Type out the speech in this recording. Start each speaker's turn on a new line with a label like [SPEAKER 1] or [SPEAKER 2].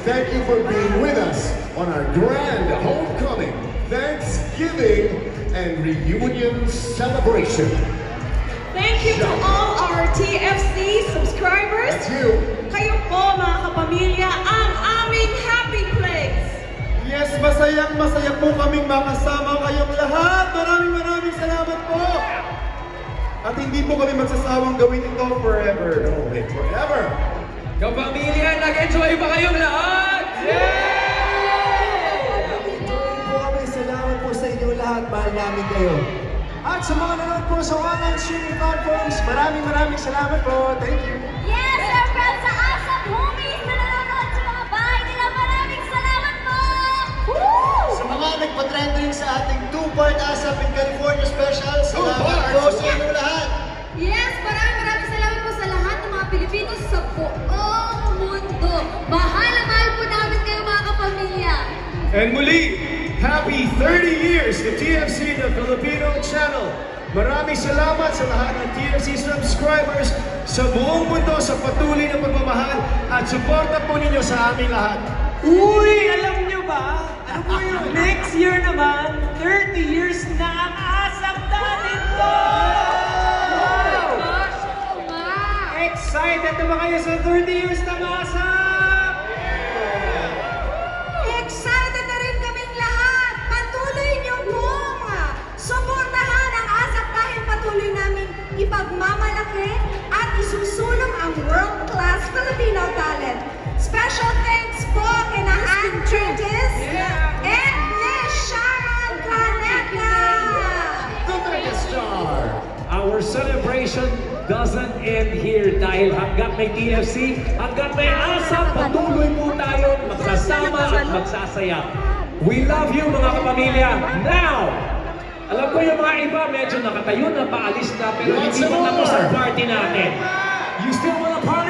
[SPEAKER 1] thank you for being with us on our grand homecoming, Thanksgiving, and reunion celebration.
[SPEAKER 2] Thank you to all our TFC subscribers.
[SPEAKER 1] That's you.
[SPEAKER 2] Kayo po mga kapamilya ang aming happy place.
[SPEAKER 3] Yes, masaya po kaming makasama kayong lahat. Maraming salamat po. At hindi po kami magsasawang gawin ito forever.
[SPEAKER 1] No, wait, forever.
[SPEAKER 4] Kapamilya, nag-enjoy ba kayong lahat?
[SPEAKER 5] Enjoy po kami. Salamat po sa inyo lahat. Mahal namin kayo. At sa mga nanonood po sa online streaming platforms, maraming salamat po. Thank you.
[SPEAKER 6] Yes, our friends sa ASAP Homies na nanonood sa mga bahay nila, maraming salamat po!
[SPEAKER 5] Sa mga nagpa-trending sa ating two-part ASAP in California special, salamat po sa inyo lahat.
[SPEAKER 6] Yes, maraming salamat po sa lahat ng mga Pilipino sa buong mundo. Mahal na mahal po namin kayo mga kapamilya.
[SPEAKER 3] And muli, happy 30 years to TFC, the Filipino channel. Maraming salamat sa lahat ng TFC subscribers sa buong mundo sa patuloy na pagmamahal at suporta po ninyo sa aming lahat.
[SPEAKER 4] Uy, alam nyo ba? Ano po yun? Next year naman, 30 years na ang ASAP natin to! Wow! Excited na ba kayo sa 30 years ng ASAP?
[SPEAKER 2] Excited na rin kaming lahat. Patuloy niyo pong suportahan ang ASAP dahil patuloy namin ipagmamalaki at isusulong ang world-class Filipino talent. Special thanks po kina Ann Curtis and Miss Sharon Caneta.
[SPEAKER 1] The megastar.
[SPEAKER 4] Our celebration doesn't end here dahil hanggat may TFC, hanggat may ASAP, patuloy po tayo magsasama at magsasaya. We love you mga kapamilya. Now, alam ko yung mga iba medyo nakatayo na, paalis na, pero hindi pa tapos ang party natin. You still wanna party?